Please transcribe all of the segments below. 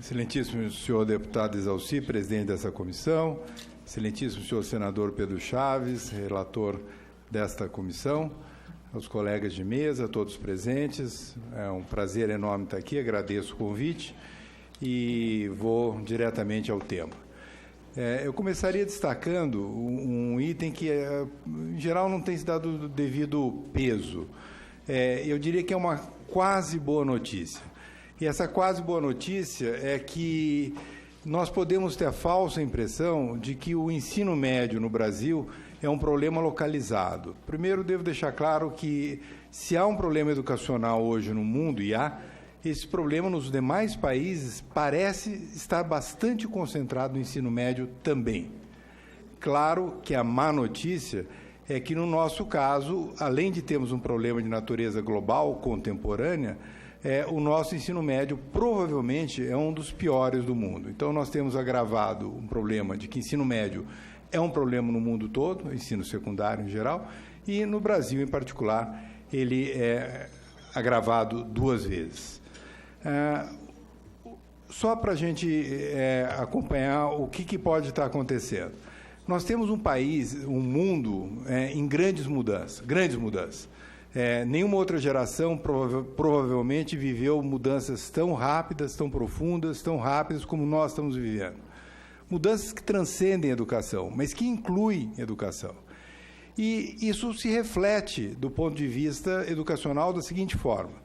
Excelentíssimo senhor deputado Exalci, presidente dessa comissão, excelentíssimo senhor senador Pedro Chaves, relator desta comissão, aos colegas de mesa, todos presentes, é um prazer enorme estar aqui, agradeço o convite e vou diretamente ao tema. Eu começaria destacando um item que, em geral, não tem se dado o devido peso. Eu diria que é uma quase boa notícia. E essa quase boa notícia é que nós podemos ter a falsa impressão de que o ensino médio no Brasil é um problema localizado. Primeiro, devo deixar claro que, se há um problema educacional hoje no mundo, e há, esse problema nos demais países parece estar bastante concentrado no ensino médio também. Claro que a má notícia é que, no nosso caso, além de termos um problema de natureza global, contemporânea, o nosso ensino médio provavelmente é um dos piores do mundo. Então, nós temos agravado um problema de que ensino médio é um problema no mundo todo, ensino secundário em geral, e no Brasil, em particular, ele é agravado 2 vezes. Só para a gente acompanhar o que pode estar acontecendo. Nós temos um país, um mundo em grandes mudanças. Nenhuma outra geração provavelmente viveu mudanças tão rápidas, tão profundas, tão rápidas como nós estamos vivendo. Mudanças que transcendem a educação, mas que incluem educação. E isso se reflete, do ponto de vista educacional, da seguinte forma.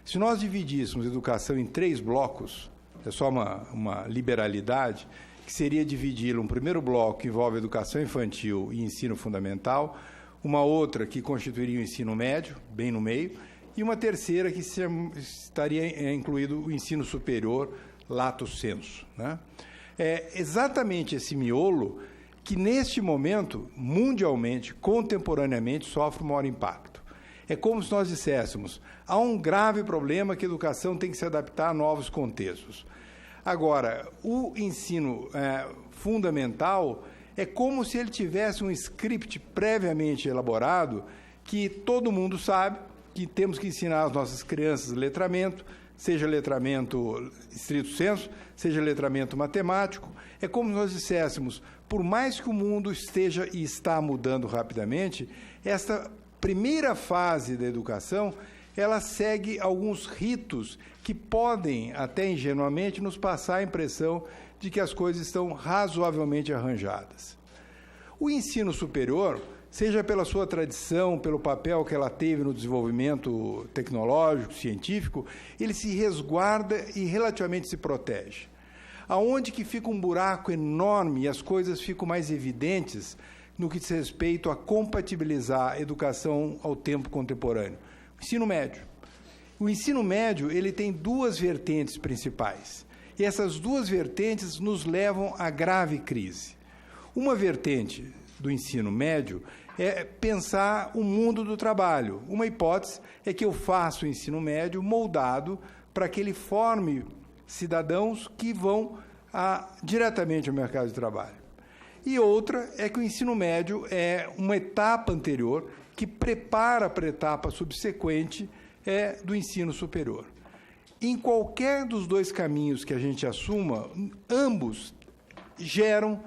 Se nós dividíssemos a educação em 3 blocos, é só uma liberalidade, que seria dividi-la, um primeiro bloco que envolve educação infantil e ensino fundamental, uma outra que constituiria o ensino médio, bem no meio, e uma terceira que estaria incluído o ensino superior, lato sensu, né? É exatamente esse miolo que, neste momento, mundialmente, contemporaneamente, sofre o maior impacto. É como se nós disséssemos, há um grave problema que a educação tem que se adaptar a novos contextos. Agora, o ensino fundamental é como se ele tivesse um script previamente elaborado que todo mundo sabe que temos que ensinar às nossas crianças letramento, seja letramento estrito sensu, seja letramento matemático. É como se nós disséssemos, por mais que o mundo esteja e está mudando rapidamente, esta primeira fase da educação, ela segue alguns ritos que podem, até ingenuamente, nos passar a impressão de que as coisas estão razoavelmente arranjadas. O ensino superior, seja pela sua tradição, pelo papel que ela teve no desenvolvimento tecnológico, científico, ele se resguarda e relativamente se protege. Aonde que fica um buraco enorme e as coisas ficam mais evidentes no que diz respeito a compatibilizar a educação ao tempo contemporâneo? O ensino médio. O ensino médio, ele tem 2 vertentes principais. E essas 2 vertentes nos levam à grave crise. Uma vertente do ensino médio é pensar o mundo do trabalho. Uma hipótese é que eu faço o ensino médio moldado para que ele forme cidadãos que vão diretamente ao mercado de trabalho. E outra é que o ensino médio é uma etapa anterior que prepara para a etapa subsequente do ensino superior. Em qualquer dos 2 caminhos que a gente assuma, ambos geram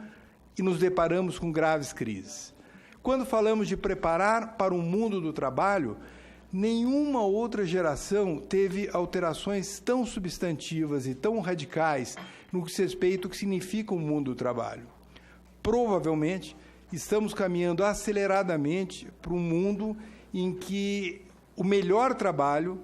e nos deparamos com graves crises. Quando falamos de preparar para o mundo do trabalho, nenhuma outra geração teve alterações tão substantivas e tão radicais no que diz respeito ao que significa o mundo do trabalho. Provavelmente, estamos caminhando aceleradamente para um mundo em que o melhor trabalho,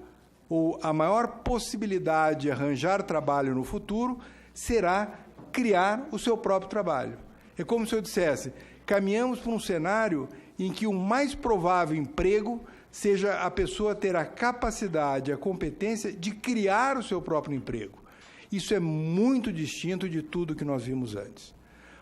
ou a maior possibilidade de arranjar trabalho no futuro, será criar o seu próprio trabalho. É como se eu dissesse, caminhamos para um cenário em que o mais provável emprego seja a pessoa ter a capacidade, a competência de criar o seu próprio emprego. Isso é muito distinto de tudo que nós vimos antes.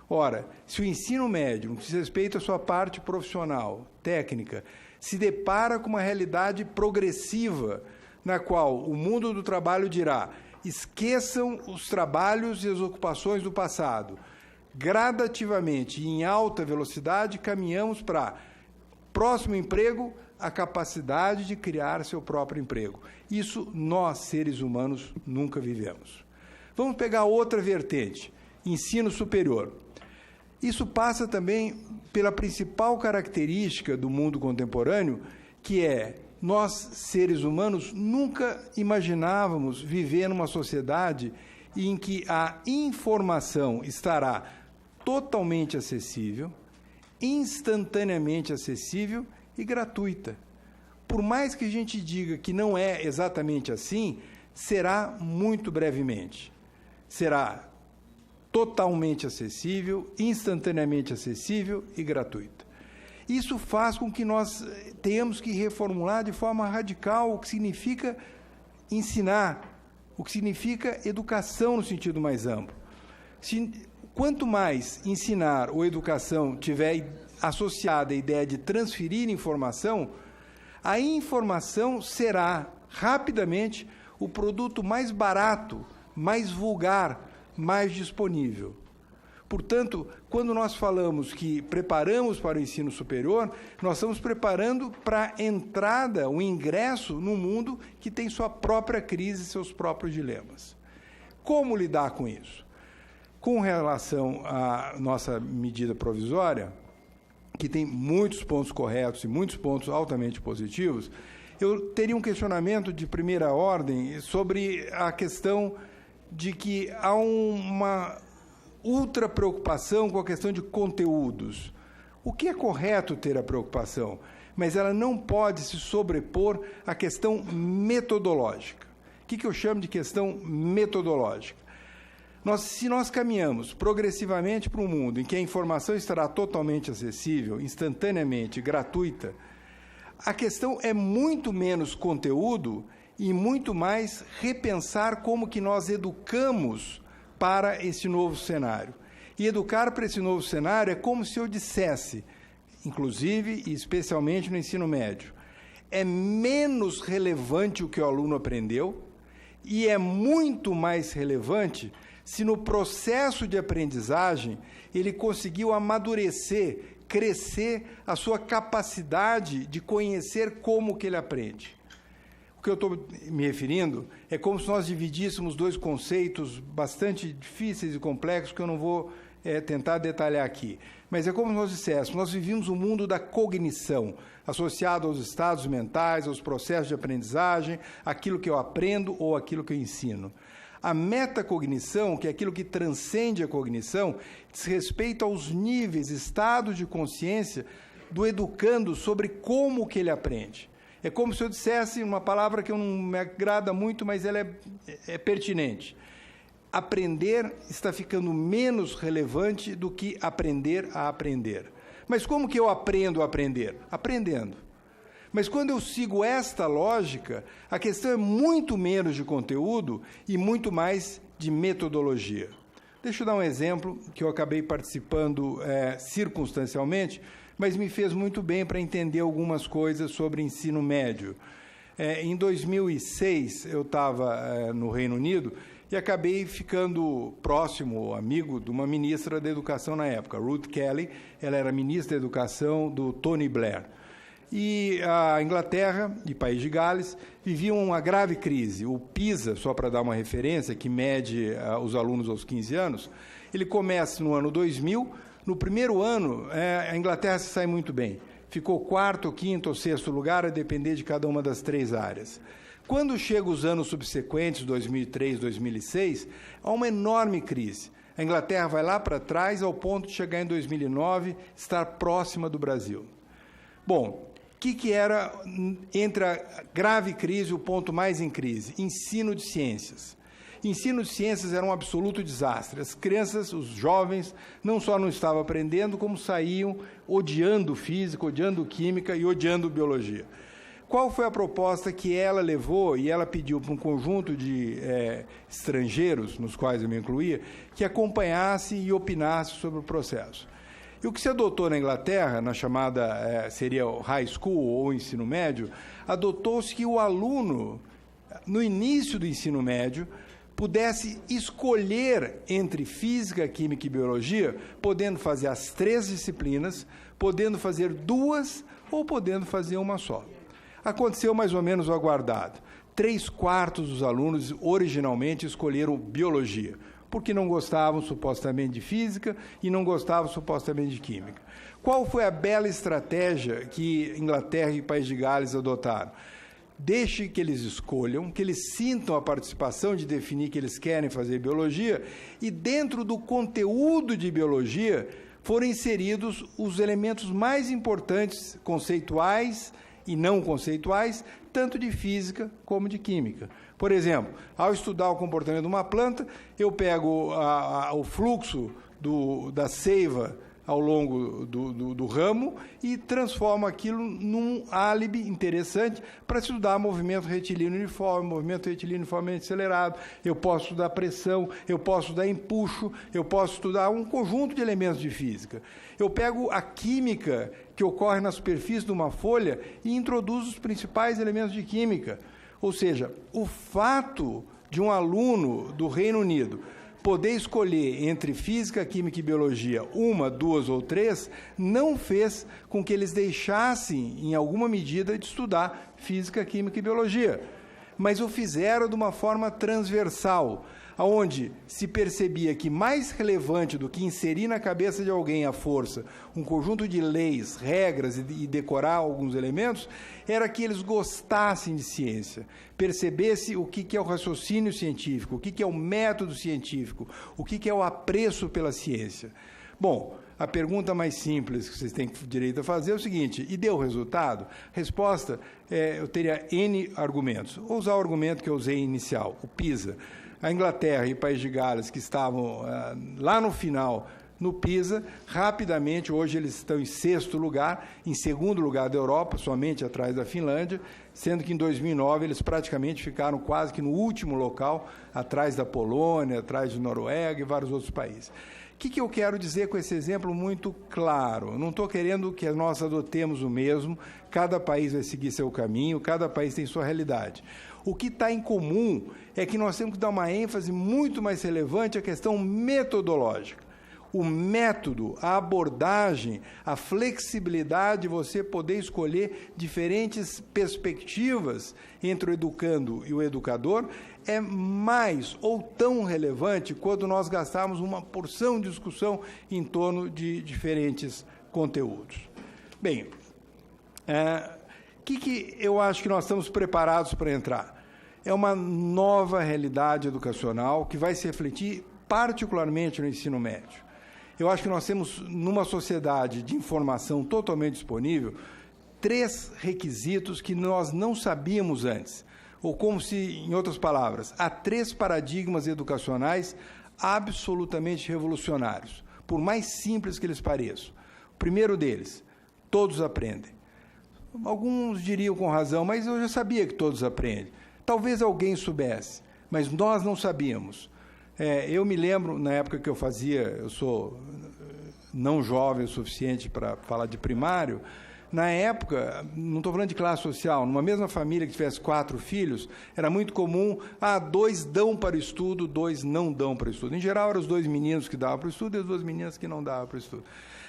Ora, se o ensino médio, no que diz respeito à sua parte profissional, técnica, se depara com uma realidade progressiva, na qual o mundo do trabalho dirá, esqueçam os trabalhos e as ocupações do passado. Gradativamente e em alta velocidade, caminhamos para próximo emprego, a capacidade de criar seu próprio emprego. Isso nós, seres humanos, nunca vivemos. Vamos pegar outra vertente, ensino superior. Isso passa também pela principal característica do mundo contemporâneo, que é nós, seres humanos, nunca imaginávamos viver numa sociedade em que a informação estará totalmente acessível, instantaneamente acessível e gratuita. Por mais que a gente diga que não é exatamente assim, será muito brevemente. Será totalmente acessível, instantaneamente acessível e gratuita. Isso faz com que nós tenhamos que reformular de forma radical o que significa ensinar, o que significa educação no sentido mais amplo. Quanto mais ensinar ou educação tiver associada à ideia de transferir informação, a informação será, rapidamente, o produto mais barato, mais vulgar, mais disponível. Portanto, quando nós falamos que preparamos para o ensino superior, nós estamos preparando para a entrada, o ingresso num mundo que tem sua própria crise, seus próprios dilemas. Como lidar com isso? Com relação à nossa medida provisória, que tem muitos pontos corretos e muitos pontos altamente positivos, eu teria um questionamento de primeira ordem sobre a questão de que há uma ultra preocupação com a questão de conteúdos. O que é correto ter a preocupação, mas ela não pode se sobrepor à questão metodológica. O que eu chamo de questão metodológica? Se nós caminhamos progressivamente para um mundo em que a informação estará totalmente acessível, instantaneamente, gratuita, a questão é muito menos conteúdo e muito mais repensar como que nós educamos para esse novo cenário. E educar para esse novo cenário é como se eu dissesse, inclusive e especialmente no ensino médio, é menos relevante o que o aluno aprendeu e é muito mais relevante se no processo de aprendizagem ele conseguiu amadurecer, crescer a sua capacidade de conhecer como que ele aprende. O que eu estou me referindo é como se nós dividíssemos dois conceitos bastante difíceis e complexos que eu não vou tentar detalhar aqui. Mas é como se nós disséssemos, nós vivíamos um mundo da cognição, associado aos estados mentais, aos processos de aprendizagem, aquilo que eu aprendo ou aquilo que eu ensino. A metacognição, que é aquilo que transcende a cognição, diz respeito aos níveis, estados de consciência do educando sobre como que ele aprende. É como se eu dissesse uma palavra que não me agrada muito, mas ela é pertinente. Aprender está ficando menos relevante do que aprender a aprender. Mas como que eu aprendo a aprender? Aprendendo. Mas quando eu sigo esta lógica, a questão é muito menos de conteúdo e muito mais de metodologia. Deixa eu dar um exemplo que eu acabei participando circunstancialmente, mas me fez muito bem para entender algumas coisas sobre ensino médio. Em 2006, eu estava no Reino Unido e acabei ficando próximo, amigo, de uma ministra da Educação na época, Ruth Kelly. Ela era ministra da Educação do Tony Blair. E a Inglaterra e País de Gales viviam uma grave crise. O PISA, só para dar uma referência, que mede os alunos aos 15 anos, ele começa no ano 2000. No primeiro ano, a Inglaterra se sai muito bem. Ficou quarto, quinto ou sexto lugar, a depender de cada uma das três áreas. Quando chega os anos subsequentes, 2003, 2006, há uma enorme crise. A Inglaterra vai lá para trás ao ponto de chegar em 2009, estar próxima do Brasil. Bom, o que era, entre a grave crise e o ponto mais em crise? Ensino de ciências. Ensino de ciências era um absoluto desastre. As crianças, os jovens, não só não estavam aprendendo, como saíam odiando física, odiando química e odiando biologia. Qual foi a proposta que ela levou, e ela pediu para um conjunto de estrangeiros, nos quais eu me incluía, que acompanhasse e opinasse sobre o processo? E o que se adotou na Inglaterra, na chamada, seria o high school ou ensino médio, adotou-se que o aluno, no início do ensino médio, pudesse escolher entre física, química e biologia, podendo fazer as três disciplinas, podendo fazer duas ou podendo fazer uma só. Aconteceu mais ou menos o aguardado. 3/4 dos alunos originalmente escolheram biologia, porque não gostavam supostamente de física e não gostavam supostamente de química. Qual foi a bela estratégia que Inglaterra e País de Gales adotaram? Deixe que eles escolham, que eles sintam a participação de definir que eles querem fazer biologia, e dentro do conteúdo de biologia foram inseridos os elementos mais importantes, conceituais e não conceituais, tanto de física como de química. Por exemplo, ao estudar o comportamento de uma planta, eu pego o fluxo da seiva ao longo do ramo e transformo aquilo num álibi interessante para estudar movimento retilíneo uniforme, movimento retilíneo uniformemente acelerado. Eu posso estudar pressão, eu posso estudar empuxo, eu posso estudar um conjunto de elementos de física. Eu pego a química que ocorre na superfície de uma folha e introduzo os principais elementos de química. Ou seja, o fato de um aluno do Reino Unido poder escolher entre física, química e biologia, 1, 2 ou 3, não fez com que eles deixassem, em alguma medida, de estudar física, química e biologia, mas o fizeram de uma forma transversal, onde se percebia que mais relevante do que inserir na cabeça de alguém à força um conjunto de leis, regras e decorar alguns elementos, era que eles gostassem de ciência, percebesse o que é o raciocínio científico, o que é o método científico, o que é o apreço pela ciência. Bom, a pergunta mais simples que vocês têm direito a fazer é o seguinte: e deu resultado? Resposta, eu teria N argumentos. Vou usar o argumento que eu usei inicial, o PISA. A Inglaterra e o País de Gales, que estavam lá no final no PISA, rapidamente, hoje eles estão em 6º lugar, em 2º lugar da Europa, somente atrás da Finlândia, sendo que em 2009 eles praticamente ficaram quase que no último local, atrás da Polônia, atrás de Noruega e vários outros países. O que eu quero dizer com esse exemplo muito claro? Eu não estou querendo que nós adotemos o mesmo, cada país vai seguir seu caminho, cada país tem sua realidade. O que está em comum é que nós temos que dar uma ênfase muito mais relevante à questão metodológica. O método, a abordagem, a flexibilidade de você poder escolher diferentes perspectivas entre o educando e o educador é mais ou tão relevante quanto nós gastarmos uma porção de discussão em torno de diferentes conteúdos. Bem, que eu acho que nós estamos preparados para entrar? É uma nova realidade educacional que vai se refletir particularmente no ensino médio. Eu acho que nós temos, numa sociedade de informação totalmente disponível, 3 requisitos que nós não sabíamos antes. Ou como se, em outras palavras, há 3 paradigmas educacionais absolutamente revolucionários, por mais simples que eles pareçam. O primeiro deles, todos aprendem. Alguns diriam com razão, mas eu já sabia que todos aprendem. Talvez alguém soubesse, mas nós não sabíamos. Eu me lembro, na época que eu sou não jovem o suficiente para falar de primário, na época, não estou falando de classe social, numa mesma família que tivesse 4 filhos, era muito comum, 2 dão para o estudo, 2 não dão para o estudo. Em geral, eram os 2 meninos que davam para o estudo e as 2 meninas que não davam para o estudo.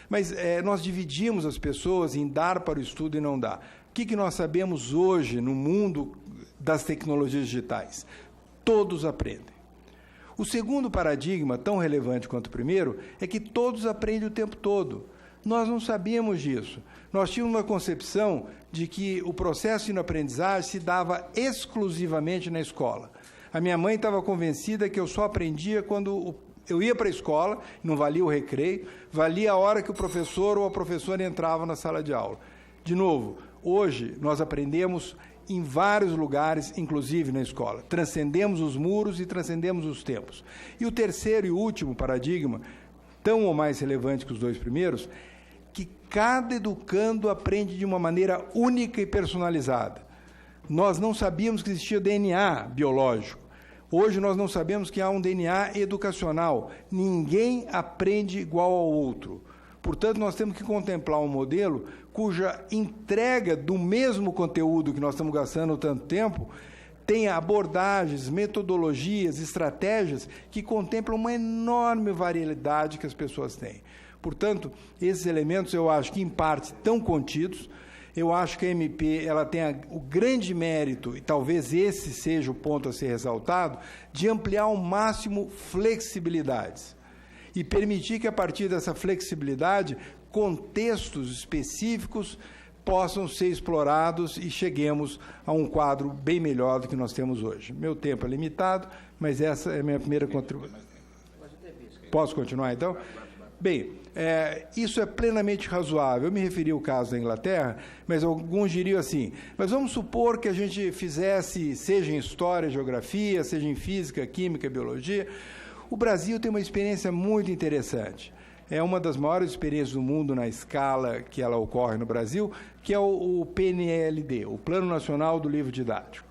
Mas nós dividimos as pessoas em dar para o estudo e não dar. O que nós sabemos hoje no mundo das tecnologias digitais? Todos aprendem. O segundo paradigma, tão relevante quanto o primeiro, é que todos aprendem o tempo todo. Nós não sabíamos disso. Nós tínhamos uma concepção de que o processo de aprendizagem se dava exclusivamente na escola. A minha mãe estava convencida que eu só aprendia quando eu ia para a escola, não valia o recreio, valia a hora que o professor ou a professora entrava na sala de aula. De novo, hoje nós aprendemos em vários lugares, inclusive na escola. Transcendemos os muros e transcendemos os tempos. E o terceiro e último paradigma, tão ou mais relevante que os 2 primeiros, que cada educando aprende de uma maneira única e personalizada. Nós não sabíamos que existia DNA biológico. Hoje nós não sabemos que há um DNA educacional. Ninguém aprende igual ao outro. Portanto, nós temos que contemplar um modelo cuja entrega do mesmo conteúdo que nós estamos gastando tanto tempo tenha abordagens, metodologias, estratégias que contemplam uma enorme variedade que as pessoas têm. Portanto, esses elementos eu acho que, em parte, estão contidos. eu acho que a MP ela tem o grande mérito, e talvez esse seja o ponto a ser ressaltado, de ampliar ao máximo flexibilidades e permitir que, a partir dessa flexibilidade, contextos específicos possam ser explorados e cheguemos a um quadro bem melhor do que nós temos hoje. Meu tempo é limitado, mas essa é a minha primeira contribuição. Posso continuar, então? Bem, isso é plenamente razoável. Eu me referi ao caso da Inglaterra, mas alguns diriam assim, mas vamos supor que a gente fizesse, seja em História, Geografia, seja em Física, Química, Biologia. O Brasil tem uma experiência muito interessante. É uma das maiores experiências do mundo na escala que ela ocorre no Brasil, que é o PNLD, o Plano Nacional do Livro Didático.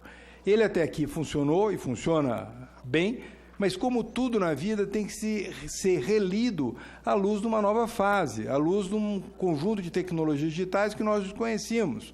Ele até aqui funcionou e funciona bem, mas como tudo na vida tem que ser relido à luz de uma nova fase, à luz de um conjunto de tecnologias digitais que nós desconhecíamos.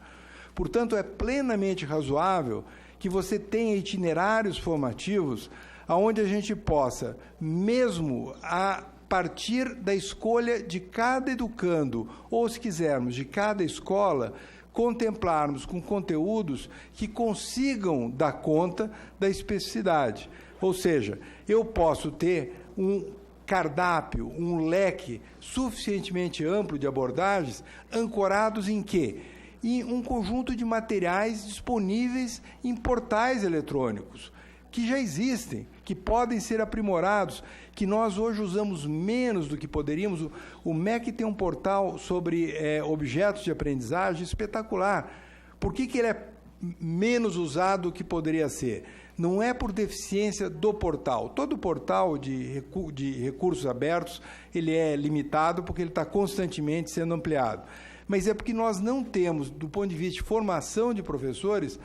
Portanto, é plenamente razoável que você tenha itinerários formativos onde a gente possa, mesmo a partir da escolha de cada educando, ou, se quisermos, de cada escola, contemplarmos com conteúdos que consigam dar conta da especificidade. Ou seja, eu posso ter um cardápio, um leque suficientemente amplo de abordagens, ancorados em quê? Em um conjunto de materiais disponíveis em portais eletrônicos, que já existem, que podem ser aprimorados, que nós hoje usamos menos do que poderíamos. O MEC tem um portal sobre objetos de aprendizagem espetacular. Por que ele é menos usado do que poderia ser? Não é por deficiência do portal. Todo portal de recursos abertos, ele é limitado porque ele está constantemente sendo ampliado. Mas é porque nós não temos, do ponto de vista de formação de professores,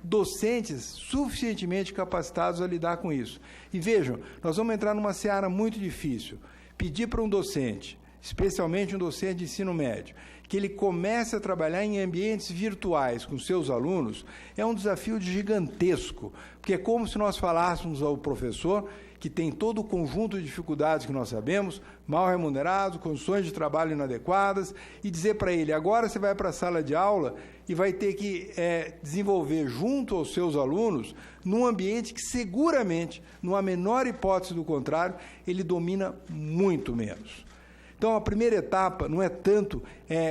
docentes suficientemente capacitados a lidar com isso. E vejam, nós vamos entrar numa seara muito difícil. Pedir para um docente, especialmente um docente de ensino médio, que ele comece a trabalhar em ambientes virtuais com seus alunos, é um desafio gigantesco, porque é como se nós falássemos ao professor, que tem todo o conjunto de dificuldades que nós sabemos, mal remunerado, condições de trabalho inadequadas, e dizer para ele, agora você vai para a sala de aula e vai ter que desenvolver junto aos seus alunos, num ambiente que seguramente, não há menor hipótese do contrário, ele domina muito menos. Então, a primeira etapa não é tanto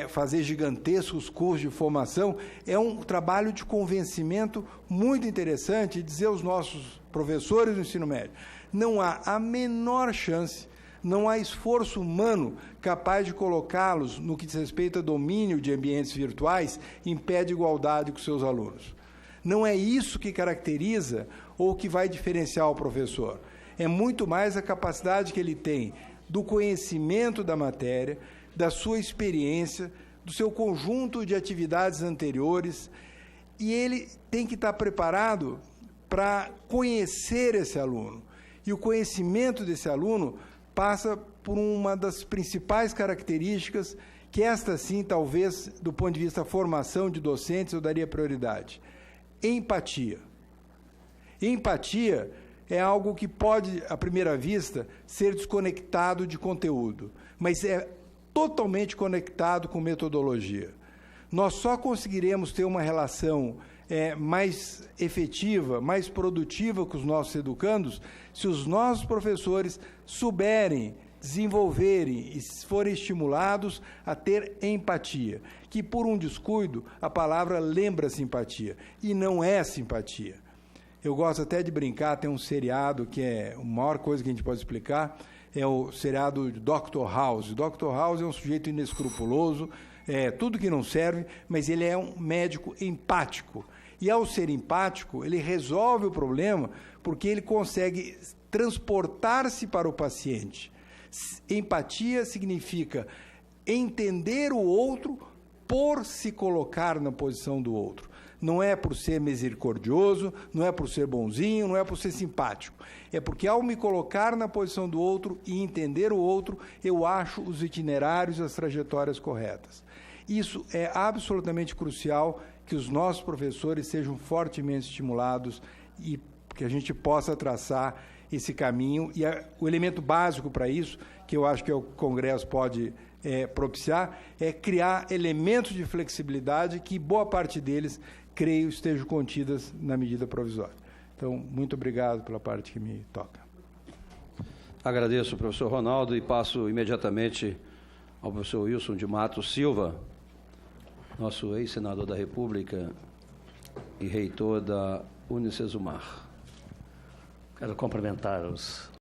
fazer gigantescos cursos de formação, é um trabalho de convencimento muito interessante, e dizer aos nossos professores do ensino médio, não há a menor chance, não há esforço humano capaz de colocá-los, no que diz respeito a domínio de ambientes virtuais, em pé de igualdade com seus alunos. Não é isso que caracteriza ou que vai diferenciar o professor. É muito mais a capacidade que ele tem do conhecimento da matéria, da sua experiência, do seu conjunto de atividades anteriores, e ele tem que estar preparado para conhecer esse aluno. E o conhecimento desse aluno passa por uma das principais características, que esta sim, talvez, do ponto de vista da formação de docentes, eu daria prioridade. Empatia. Empatia é algo que pode, à primeira vista, ser desconectado de conteúdo, mas é totalmente conectado com metodologia. Nós só conseguiremos ter uma relação mais efetiva, mais produtiva com os nossos educandos, se os nossos professores souberem, desenvolverem e forem estimulados a ter empatia, que por um descuido a palavra lembra simpatia, e não é simpatia. Eu gosto até de brincar, tem um seriado que é a maior coisa que a gente pode explicar, é o seriado Dr. House. Dr. House é um sujeito inescrupuloso, tudo que não serve, mas ele é um médico empático. E, ao ser empático, ele resolve o problema porque ele consegue transportar-se para o paciente. Empatia significa entender o outro por se colocar na posição do outro. Não é por ser misericordioso, não é por ser bonzinho, não é por ser simpático. É porque, ao me colocar na posição do outro e entender o outro, eu acho os itinerários e as trajetórias corretas. Isso é absolutamente crucial, que os nossos professores sejam fortemente estimulados e que a gente possa traçar esse caminho. E o elemento básico para isso, que eu acho que o Congresso pode propiciar é criar elementos de flexibilidade que boa parte deles, creio, estejam contidas na medida provisória. Então, muito obrigado pela parte que me toca. Agradeço, professor Ronaldo, e passo imediatamente ao professor Wilson de Matos Silva, nosso ex-senador da República e reitor da Unicesumar. Quero cumprimentar os